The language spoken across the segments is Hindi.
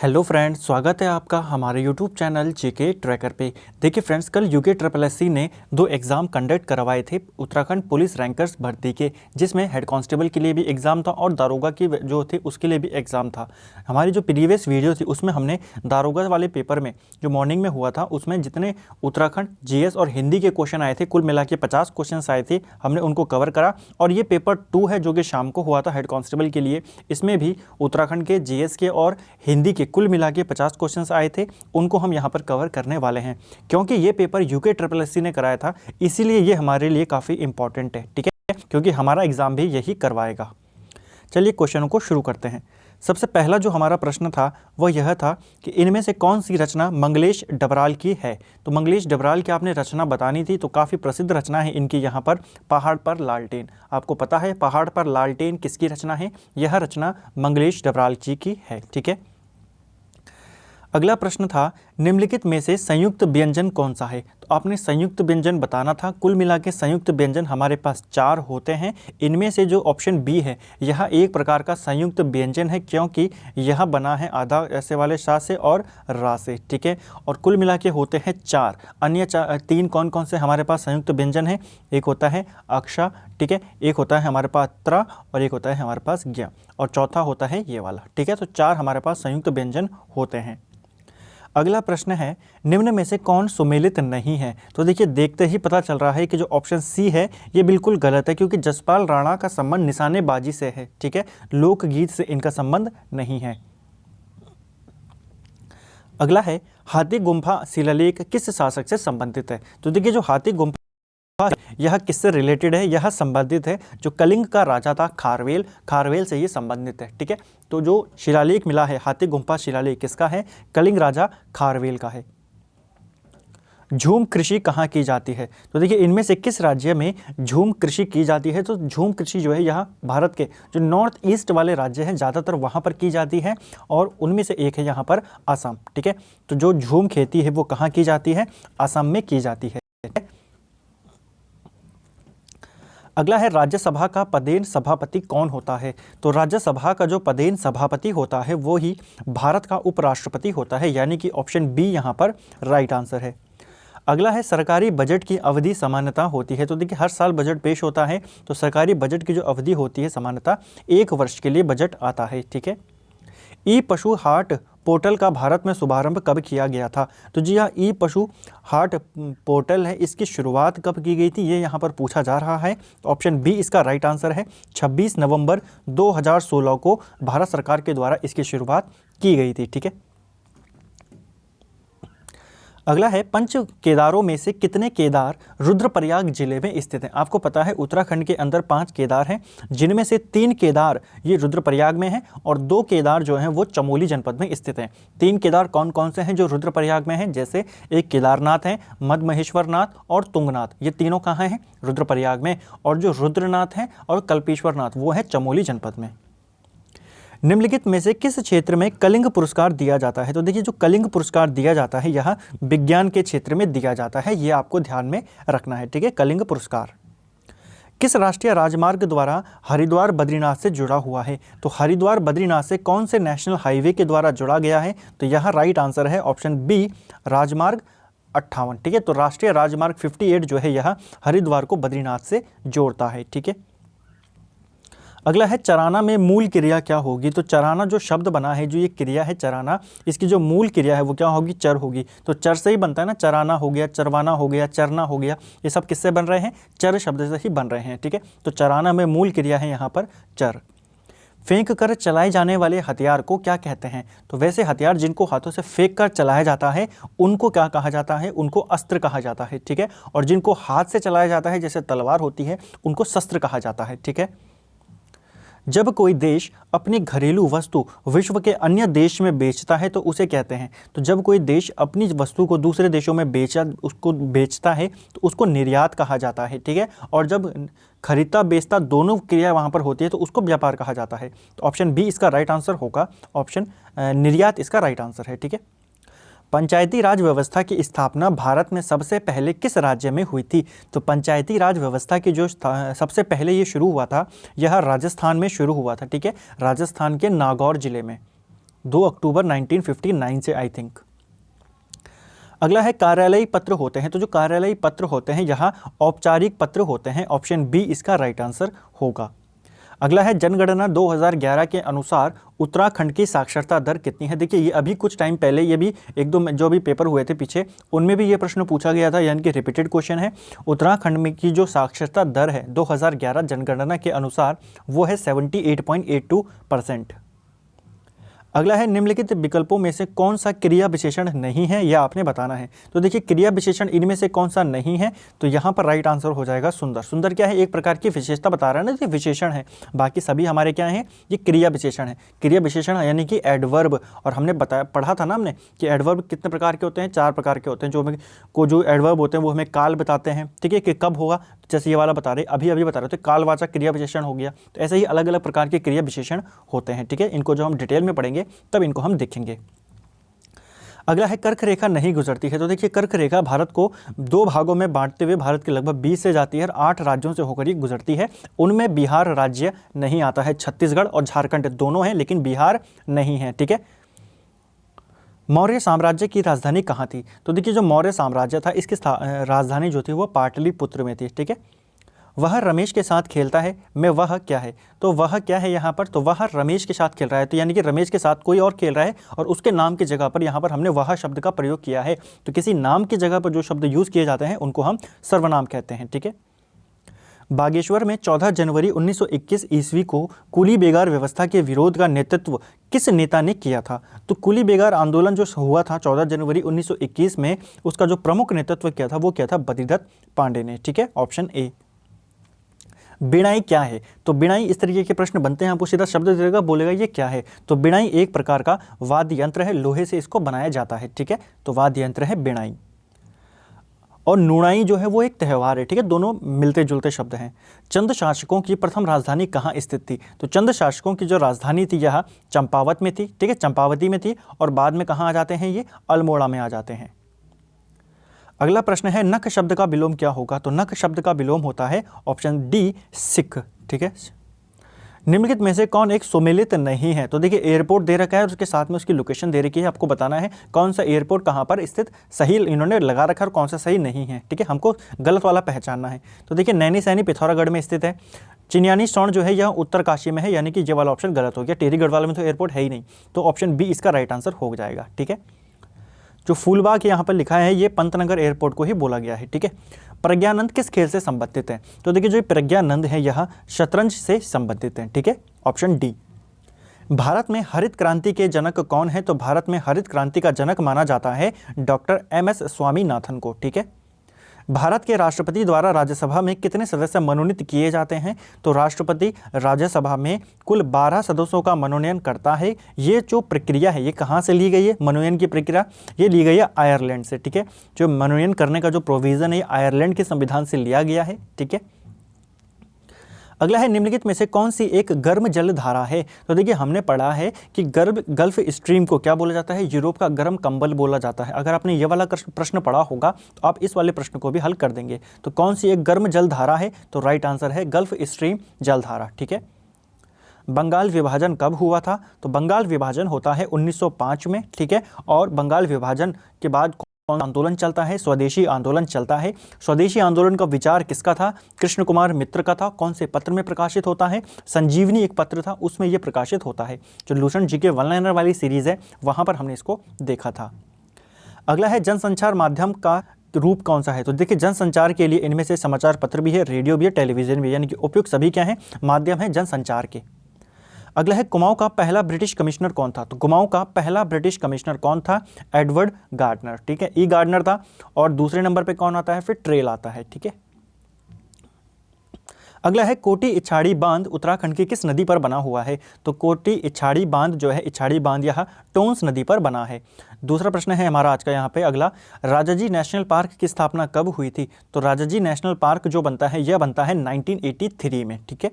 हेलो फ्रेंड्स, स्वागत है आपका हमारे यूट्यूब चैनल जीके ट्रैकर पे। देखिए फ्रेंड्स, कल यूके ट्रिपल एससी ने 2 एग्ज़ाम कंडक्ट करवाए थे उत्तराखंड पुलिस रैंकर्स भर्ती के, जिसमें हेड कांस्टेबल के लिए भी एग्ज़ाम था और दारोगा की जो थे उसके लिए भी एग्ज़ाम था। हमारी जो प्रीवियस वीडियो थी उसमें हमने दारोगा वाले पेपर में जो मॉर्निंग में हुआ था उसमें जितने उत्तराखंड जीएस और हिंदी के क्वेश्चन आए थे, कुल मिला के 50 क्वेश्चन आए थे, हमने उनको कवर करा। और ये पेपर 2 है जो कि शाम को हुआ था हेड कांस्टेबल के लिए। इसमें भी उत्तराखंड के जीएस के और हिंदी के कुल मिला के 50 क्वेश्चंस आए थे, उनको हम यहाँ पर कवर करने वाले हैं। क्योंकि ये पेपर यूके ट्रिपल एससी ने कराया था, इसीलिए ये हमारे लिए काफ़ी इंपॉर्टेंट है, ठीक है, क्योंकि हमारा एग्ज़ाम भी यही करवाएगा। चलिए क्वेश्चनों को शुरू करते हैं। सबसे पहला जो हमारा प्रश्न था वह यह था कि इनमें से कौन सी रचना मंगलेश डबराल की है। तो मंगलेश डबराल की आपने रचना बतानी थी, तो काफ़ी प्रसिद्ध रचना है इनकी यहाँ पर पहाड़ पर लालटेन। आपको पता है पहाड़ पर लालटेन किसकी रचना है? यह रचना मंगलेश डबराल जी की है, ठीक है। अगला प्रश्न था निम्नलिखित में से संयुक्त व्यंजन कौन सा है। तो आपने संयुक्त व्यंजन बताना था। कुल मिला के संयुक्त व्यंजन हमारे पास 4 होते हैं। इनमें से जो ऑप्शन बी है यह एक प्रकार का संयुक्त व्यंजन है, क्योंकि यह बना है आधा ऐसे वाले शा से और रा से, ठीक है। और कुल मिला के होते हैं 4। अन्य 3 कौन कौन से हमारे पास संयुक्त व्यंजन है? एक होता है अक्षा, ठीक है, एक होता है हमारे पास त्रा और एक होता है हमारे पास ज्ञ, और चौथा होता है ये वाला, ठीक है। तो 4 हमारे पास संयुक्त व्यंजन होते हैं। अगला प्रश्न है निम्न में से कौन सुमेलित नहीं है। तो देखिए देखते ही पता चल रहा है कि जो ऑप्शन सी है ये बिल्कुल गलत है, क्योंकि जसपाल राणा का संबंध निशानेबाजी से है, ठीक है, लोकगीत से इनका संबंध नहीं है। अगला है हाथी गुम्फा शिलालेख किस शासक से संबंधित है। तो देखिए जो हाथी गुम्फा यह किससे रिलेटेड है? यह संबंधित है जो कलिंग का राजा था खारवेल से ये संबंधित है, ठीक है। तो जो शिलालेख मिला है हाथी गुम्फा शिलालेख किसका है? कलिंग राजा खारवेल का है। झूम कृषि कहाँ की जाती है? तो देखिए इनमें से किस राज्य में झूम कृषि की जाती है? तो झूम कृषि जो है यहाँ भारत के जो नॉर्थ ईस्ट वाले राज्य हैं ज़्यादातर वहाँ पर की जाती है, और उनमें से एक है यहाँ पर असम, ठीक है। तो जो झूम खेती है वो कहाँ की जाती है? असम में की जाती है। अगला है राज्यसभा का पदेन सभापति कौन होता है। तो राज्यसभा का जो पदेन सभापति होता है वो ही भारत का उपराष्ट्रपति होता है, यानी कि ऑप्शन बी यहाँ पर राइट आंसर है। अगला है सरकारी बजट की अवधि सामान्यता होती है। तो देखिए हर साल बजट पेश होता है, तो सरकारी बजट की जो अवधि होती है सामान्यता 1 वर्ष के लिए बजट आता है, ठीक है। ई पशु हाट पोर्टल का भारत में शुभारंभ कब किया गया था? तो जी हाँ, ई पशु हाट पोर्टल है, इसकी शुरुआत कब की गई थी ये यहाँ पर पूछा जा रहा है। ऑप्शन बी इसका राइट आंसर है। 26 नवंबर 2016 को भारत सरकार के द्वारा इसकी शुरुआत की गई थी, ठीक है। अगला है पंच केदारों में से कितने केदार रुद्रप्रयाग जिले में स्थित हैं। आपको पता है उत्तराखंड के अंदर 5 केदार हैं, जिनमें से 3 केदार ये रुद्रप्रयाग में हैं और 2 केदार जो हैं वो चमोली जनपद में स्थित हैं। 3 केदार कौन कौन से हैं जो रुद्रप्रयाग में हैं? जैसे एक केदारनाथ है, मदमहेश्वरनाथ और तुंगनाथ, ये तीनों कहाँ हैं? रुद्रप्रयाग में। और जो रुद्रनाथ हैं और कल्पेश्वरनाथ वो है चमोली जनपद में। निम्नलिखित में से किस क्षेत्र में कलिंग पुरस्कार दिया जाता है? तो देखिए जो कलिंग पुरस्कार दिया जाता है यह विज्ञान के क्षेत्र में दिया जाता है, ये आपको ध्यान में रखना है, ठीक है। कलिंग पुरस्कार किस राष्ट्रीय राजमार्ग द्वारा हरिद्वार बद्रीनाथ से जुड़ा हुआ है? तो हरिद्वार बद्रीनाथ से कौन से नेशनल हाईवे के द्वारा जुड़ा गया है? तो यह राइट आंसर है ऑप्शन बी राजमार्ग 58, ठीक है। तो राष्ट्रीय राजमार्ग 58 जो है यह हरिद्वार को बद्रीनाथ से जोड़ता है, ठीक है। अगला है चराना में मूल क्रिया क्या होगी? तो चराना जो शब्द बना है, जो ये क्रिया है चराना, इसकी जो मूल क्रिया है वो क्या होगी? चर होगी। तो चर से ही बनता है ना, चराना हो गया, चरवाना हो गया, चरना हो गया, ये सब किससे बन रहे हैं? चर शब्द से ही बन रहे हैं, ठीक है। तो चराना में मूल क्रिया है यहाँ पर चर। फेंक कर चलाए जाने वाले हथियार को क्या कहते हैं? तो वैसे हथियार जिनको हाथों से फेंक कर चलाया जाता है उनको क्या कहा जाता है? उनको अस्त्र कहा जाता है, ठीक है। और जिनको हाथ से चलाया जाता है जैसे तलवार होती है उनको शस्त्र कहा जाता है, ठीक है। जब कोई देश अपनी घरेलू वस्तु विश्व के अन्य देश में बेचता है तो उसे कहते हैं। तो जब कोई देश अपनी वस्तु को दूसरे देशों में बेचता है तो उसको निर्यात कहा जाता है, ठीक है। और जब खरीदता बेचता दोनों क्रिया वहाँ पर होती है तो उसको व्यापार कहा जाता है। तो ऑप्शन बी इसका राइट आंसर होगा, ऑप्शन निर्यात इसका राइट आंसर है, ठीक है। पंचायती राज व्यवस्था की स्थापना भारत में सबसे पहले किस राज्य में हुई थी? तो पंचायती राज व्यवस्था की जो सबसे पहले ये शुरू हुआ था यह राजस्थान में शुरू हुआ था, ठीक है, राजस्थान के नागौर जिले में। 2 अक्टूबर 1959 से आई थिंक। अगला है कार्यालयी पत्र होते हैं, तो जो कार्यालयी पत्र होते हैं यहाँ औपचारिक पत्र होते हैं, ऑप्शन बी इसका राइट आंसर होगा। अगला है जनगणना 2011 के अनुसार उत्तराखंड की साक्षरता दर कितनी है। देखिए ये अभी कुछ टाइम पहले ये भी एक दो जो भी पेपर हुए थे पीछे, उनमें भी ये प्रश्न पूछा गया था, यानी कि रिपीटेड क्वेश्चन है। उत्तराखंड में की जो साक्षरता दर है 2011 जनगणना के अनुसार वो है 78.82%। अगला है निम्नलिखित विकल्पों में से कौन सा क्रिया विशेषण नहीं है, यह आपने बताना है। तो देखिए क्रिया विशेषण इनमें से कौन सा नहीं है, तो यहाँ पर राइट आंसर हो जाएगा सुंदर। सुंदर क्या है, एक प्रकार की विशेषता बता रहा है ना, ये विशेषण है, बाकी सभी हमारे क्या हैं, ये क्रिया विशेषण है। क्रिया विशेषण यानी कि एडवर्ब, और हमने पढ़ा था ना हमने कि एडवर्ब कितने प्रकार के होते हैं, 4 प्रकार के होते हैं। जो एडवर्ब होते हैं वो हमें काल बताते हैं, ठीक है, कि कब होगा, जैसे ये वाला बता रहे अभी बता रहे थे, कालवाचक क्रिया विशेषण हो गया। तो ऐसे ही अलग अलग प्रकार के क्रिया विशेषण होते हैं, ठीक है। इनको जो हम डिटेल में पढ़ेंगे तब इनको हम देखेंगे। अगला है कर्क रेखा नहीं गुजरती है। तो देखिए कर्क रेखा भारत को 2 भागों में बांटते हुए भारत के लगभग 20 से जाती है और 8 राज्यों से होकर ये गुजरती है। उनमें बिहार राज्य नहीं आता है, छत्तीसगढ़ और झारखंड दोनों हैं, लेकिन बिहार नहीं है, ठीक है। मौर्य साम्राज्य की राजधानी कहाँ थी। तो देखिए जो मौर्य साम्राज्य था इसकी राजधानी जो थी वो पाटलिपुत्र में थी, ठीक है। वह रमेश के साथ खेलता है, मैं वह क्या है, तो वह क्या है यहाँ पर, तो वह रमेश के साथ खेल रहा है, तो यानी कि रमेश के साथ कोई और खेल रहा है और उसके नाम की जगह पर यहाँ पर हमने वह शब्द का प्रयोग किया है। तो किसी नाम की जगह पर जो शब्द यूज़ किए जाते हैं उनको हम सर्वनाम कहते हैं, ठीक है। बागेश्वर में 14 जनवरी 1921 ईस्वी को कुली बेगार व्यवस्था के विरोध का नेतृत्व किस नेता ने किया था। तो कुली बेगार आंदोलन जो हुआ था 14 जनवरी 1921 में, उसका जो प्रमुख नेतृत्व किया था वो किया था बद्रीदत्त पांडे ने, ठीक है, ऑप्शन ए। बिणाई क्या है। तो बिणाई इस तरीके के प्रश्न बनते हैं, आपको सीधा शब्द देगा, बोलेगा ये क्या है। तो बिणाई एक प्रकार का वाद्य यंत्र है, लोहे से इसको बनाया जाता है, ठीक है। तो वाद्य यंत्र है बिणाई। और नुणाई जो है वो एक त्यौहार है, ठीक है, दोनों मिलते जुलते शब्द हैं। चंद शासकों की प्रथम राजधानी कहाँ स्थित थी। तो चंद शासकों की जो राजधानी थी यह चंपावत में थी, ठीक है, चंपावती में थी, और बाद में कहाँ आ जाते हैं, ये अल्मोड़ा में आ जाते हैं। अगला प्रश्न है नख शब्द का विलोम क्या होगा। तो नख शब्द का विलोम होता है ऑप्शन डी सिख, ठीक है। निम्नलिखित में से कौन एक सुमेलित नहीं है। तो देखिए एयरपोर्ट दे रखा है, उसके साथ में उसकी लोकेशन दे रखी है, आपको बताना है कौन सा एयरपोर्ट कहाँ पर स्थित सही इन्होंने लगा रखा है और कौन सा सही नहीं है, ठीक है, हमको गलत वाला पहचानना है। तो देखिए नैनीसैनी पिथौरागढ़ में स्थित है। चिन्यानी सौंड जो है यह उत्तरकाशी में है, यानी कि ये वाला ऑप्शन गलत हो गया। टेरी गढ़वाल में तो एयरपोर्ट है ही नहीं, तो ऑप्शन बी इसका राइट आंसर हो जाएगा, ठीक है। जो फूलबाग यहाँ पर लिखा है ये पंतनगर एयरपोर्ट को ही बोला गया है, ठीक है। प्रज्ञानंद किस खेल से संबंधित है। तो देखिए जो प्रज्ञानंद है यह शतरंज से संबंधित है, ठीक है, ऑप्शन डी। भारत में हरित क्रांति के जनक कौन है। तो भारत में हरित क्रांति का जनक माना जाता है डॉक्टर एम.एस. स्वामीनाथन को, ठीक है। भारत के राष्ट्रपति द्वारा राज्यसभा में कितने सदस्य मनोनीत किए जाते हैं। तो राष्ट्रपति राज्यसभा में कुल 12 सदस्यों का मनोनयन करता है। ये जो प्रक्रिया है ये कहाँ से ली गई है, मनोनयन की प्रक्रिया ये ली गई है आयरलैंड से, ठीक है। जो मनोनयन करने का जो प्रोविज़न है आयरलैंड के संविधान से लिया गया है, ठीक है। अगला है निम्नलिखित में से कौन सी एक गर्म जल धारा है। तो देखिए हमने पढ़ा है कि गल्फ स्ट्रीम को क्या बोला जाता है, यूरोप का गर्म कंबल बोला जाता है। अगर आपने ये वाला प्रश्न पढ़ा होगा तो आप इस वाले प्रश्न को भी हल कर देंगे। तो कौन सी एक गर्म जल धारा है, तो राइट आंसर है गल्फ स्ट्रीम जल धारा, ठीक है। बंगाल विभाजन कब हुआ था। तो बंगाल विभाजन होता है 1905 में, ठीक है। और बंगाल विभाजन के बाद कौन आंदोलन चलता है, स्वदेशी आंदोलन चलता है। स्वदेशी आंदोलन का विचार किसका था, कृष्ण कुमार मित्र का था। कौन से पत्र में प्रकाशित होता है, संजीवनी एक पत्र था, उसमें यह प्रकाशित होता है। जो लूसेंट जी के वन लाइनर वाली सीरीज है वहां पर हमने इसको देखा था। अगला है जनसंचार माध्यम का रूप कौन सा है। तो देखिए जनसंचार के लिए इनमें से समाचार पत्र भी है, रेडियो भी है, टेलीविजन भी है, यानी कि उपयुक्त सभी क्या है, माध्यम है जनसंचार के। अगला है कुमाऊं का पहला ब्रिटिश कमिश्नर कौन था। तो कुमाऊं का पहला ब्रिटिश कमिश्नर कौन था, एडवर्ड गार्डनर, ठीक है, ई गार्डनर था। और दूसरे नंबर पे कौन आता है, फिर ट्रेल आता है, ठीक है। अगला है कोटी इछाड़ी बांध उत्तराखंड की किस नदी पर बना हुआ है। तो कोटी इछाड़ी बांध जो है, इछाड़ी बांध यह टोंस नदी पर बना है। दूसरा प्रश्न है हमारा आज का यहाँ पे अगला, राजाजी नेशनल पार्क की स्थापना कब हुई थी। तो राजाजी नेशनल पार्क जो बनता है यह बनता है 1983 में, ठीक है।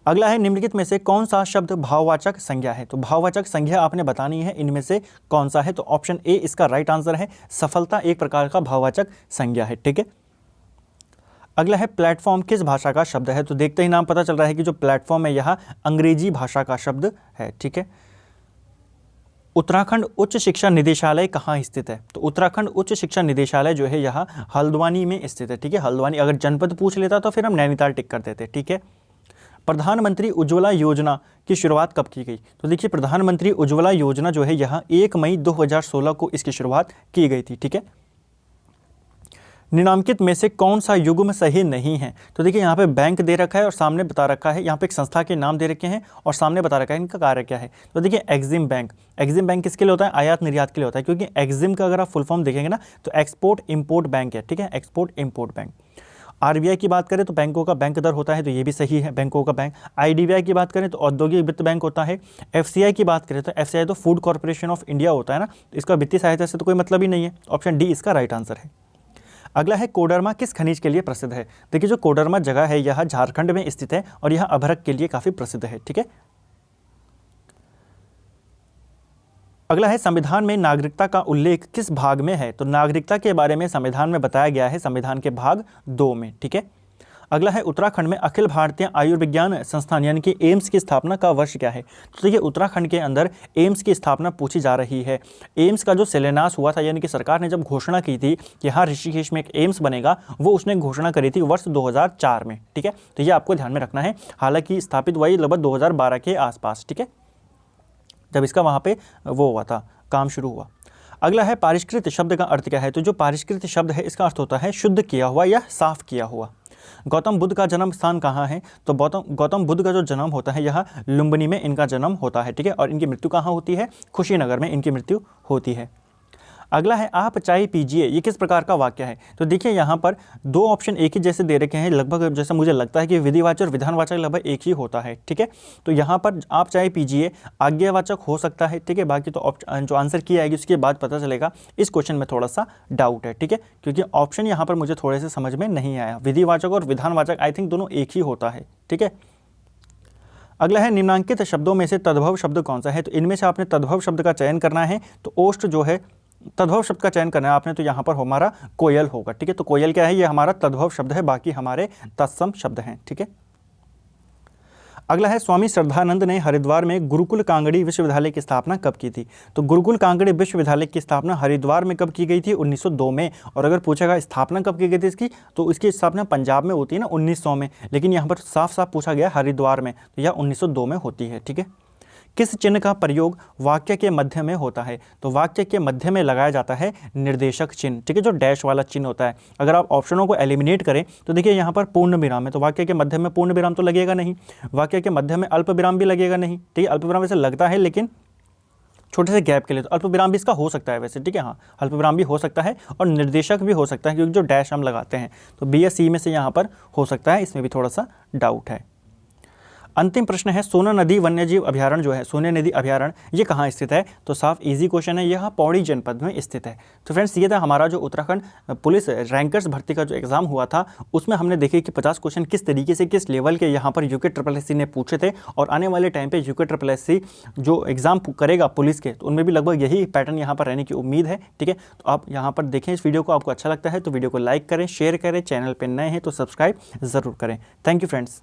अगला है निम्नलिखित में से कौन सा शब्द भाववाचक संज्ञा है। तो भाववाचक संज्ञा आपने बतानी है इनमें से कौन सा है। तो ऑप्शन ए इसका राइट आंसर है, सफलता एक प्रकार का भाववाचक संज्ञा है, ठीक है। अगला है प्लेटफॉर्म किस भाषा का शब्द है। तो देखते ही नाम पता चल रहा है कि जो प्लेटफॉर्म है यह अंग्रेजी भाषा का शब्द है, ठीक है। उत्तराखंड उच्च शिक्षा निदेशालय कहाँ स्थित है? तो उत्तराखंड उच्च शिक्षा निदेशालय जो है यहाँ हल्द्वानी में स्थित है। ठीक है, हल्द्वानी। अगर जनपद पूछ लेता तो फिर हम नैनीताल टिक कर देते। ठीक है। प्रधानमंत्री उज्ज्वला योजना की शुरुआत कब की गई? तो देखिए, प्रधानमंत्री उज्ज्वला योजना जो है यहाँ 1 मई 2016 को इसकी शुरुआत की गई थी। ठीक है। निम्नलिखित में से कौन सा युग्म सही नहीं है? तो देखिए, यहाँ पे बैंक दे रखा है और सामने बता रखा है, यहाँ पे एक संस्था के नाम दे रखे हैं और सामने बता रखा है इनका कार्य क्या है। तो देखिए, एग्जिम बैंक। एग्जिम बैंक किसके लिए होता है? आयात निर्यात के लिए होता है, क्योंकि एग्जिम का अगर आप फुल फॉर्म देखेंगे ना तो एक्सपोर्ट इंपोर्ट बैंक है। ठीक है, एक्सपोर्ट इंपोर्ट बैंक। आरबीआई की बात करें तो बैंकों का बैंक दर होता है, तो ये भी सही है, बैंकों का बैंक। आईडीबीआई की बात करें तो औद्योगिक वित्त बैंक होता है। एफसीआई की बात करें तो एफसीआई तो फूड कॉर्पोरेशन ऑफ इंडिया होता है ना, तो इसका वित्तीय सहायता से तो कोई मतलब ही नहीं है। ऑप्शन डी इसका राइट आंसर है। अगला है, कोडरमा किस खनिज के लिए प्रसिद्ध है? देखिए, जो कोडरमा जगह है यह झारखंड में स्थित है और यह अभ्रक के लिए काफी प्रसिद्ध है। ठीक है। अगला है, संविधान में नागरिकता का उल्लेख किस भाग में है? तो नागरिकता के बारे में संविधान में बताया गया है संविधान के भाग 2 में। ठीक है। अगला है, उत्तराखंड में अखिल भारतीय आयुर्विज्ञान संस्थान यानी कि एम्स की स्थापना का वर्ष क्या है? तो देखिए, उत्तराखंड के अंदर एम्स की स्थापना पूछी जा रही है। एम्स का जो शिलान्यास हुआ था, यानी कि सरकार ने जब घोषणा की थी कि हाँ ऋषिकेश में एक एम्स बनेगा, वो उसने घोषणा करी थी वर्ष 2004 में। ठीक है, तो ये आपको ध्यान में रखना है। हालांकि स्थापित हुआ ये लगभग 2012 के आसपास। ठीक है, जब इसका वहाँ पे वो हुआ था, काम शुरू हुआ। अगला है, परिष्कृत शब्द का अर्थ क्या है? तो जो परिष्कृत शब्द है इसका अर्थ होता है शुद्ध किया हुआ या साफ किया हुआ। गौतम बुद्ध का जन्म स्थान कहाँ है? तो गौतम बुद्ध का जो जन्म होता है यह लुम्बिनी में इनका जन्म होता है। ठीक है, और इनकी मृत्यु कहाँ होती है? कुशीनगर में इनकी मृत्यु होती है। अगला है, आप चाय पीजिए, ये किस प्रकार का वाक्य है? तो देखिए, यहाँ पर 2 ऑप्शन एक ही जैसे दे रखे हैं, लगभग जैसा मुझे लगता है कि विधिवाचक और विधानवाचक लगभग एक ही होता है। ठीक है, तो यहाँ पर आप चाय पीजिए आज्ञावाचक हो सकता है। ठीक है, बाकी तो जो आंसर की आएगी उसके बाद पता चलेगा। इस क्वेश्चन में थोड़ा सा डाउट है। ठीक है, क्योंकि ऑप्शन यहाँ पर मुझे थोड़े से समझ में नहीं आया। विधिवाचक और विधानवाचक आई थिंक दोनों एक ही होता है। ठीक है। अगला है, निम्नांकित शब्दों में से तद्भव शब्द कौन सा है? तो इनमें से आपने तद्भव शब्द का चयन करना है। तो ओष्ठ जो है, तद्भव शब्द का चयन करना है आपने, तो यहाँ पर हमारा कोयल होगा। ठीक है, तो कोयल क्या है? ये हमारा तद्भव शब्द है, बाकी हमारे तत्सम शब्द हैं। ठीक है। अगला है, स्वामी श्रद्धानंद ने हरिद्वार में गुरुकुल कांगड़ी विश्वविद्यालय की स्थापना कब की थी? तो गुरुकुल कांगड़ी विश्वविद्यालय की स्थापना हरिद्वार में कब की गई थी? 1902 में। और अगर पूछेगा स्थापना कब की गई थी इसकी, तो इसकी स्थापना पंजाब में होती है ना 1900 में, लेकिन यहाँ पर साफ साफ पूछा गया हरिद्वार में, तो यह 1902 में होती है। ठीक है। किस चिन्ह का प्रयोग वाक्य के मध्य में होता है? तो वाक्य के मध्य में लगाया जाता है निर्देशक चिन्ह। ठीक है, जो डैश वाला चिन्ह होता है। अगर आप ऑप्शनों को एलिमिनेट करें तो देखिए, यहाँ पर पूर्ण विराम है, तो वाक्य के मध्य में पूर्ण विराम तो लगेगा नहीं। वाक्य के मध्य में अल्प विराम भी लगेगा नहीं। ठीक है, अल्प विराम वैसे लगता है लेकिन छोटे से गैप के लिए, तो अल्प विराम भी इसका हो सकता है वैसे। ठीक है, हाँ, अल्प विराम भी हो सकता है और निर्देशक भी हो सकता है, क्योंकि जो डैश हम लगाते हैं तो बी या सी में से यहाँ पर हो सकता है, इसमें भी थोड़ा सा डाउट है। अंतिम प्रश्न है, सोना नदी वन्यजीव अभ्यारण्य जो है, सोने नदी अभ्यारण्य, ये कहाँ स्थित है? तो साफ इजी क्वेश्चन है, यह पौड़ी जनपद में स्थित है। तो फ्रेंड्स, ये था हमारा जो उत्तराखंड पुलिस रैंकर्स भर्ती का जो एग्जाम हुआ था, उसमें हमने देखे कि 50 क्वेश्चन किस तरीके से किस लेवल के यहाँ पर यूके SSS ने पूछे थे, और आने वाले टाइम पे यूके SSS जो एग्जाम करेगा पुलिस के, तो उनमें भी लगभग यही पैटर्न यहाँ पर रहने की उम्मीद है। ठीक है, तो आप यहाँ पर देखें इस वीडियो को, आपको अच्छा लगता है तो वीडियो को लाइक करें, शेयर करें, चैनल पर नए हैं तो सब्सक्राइब ज़रूर करें। Thank you friends.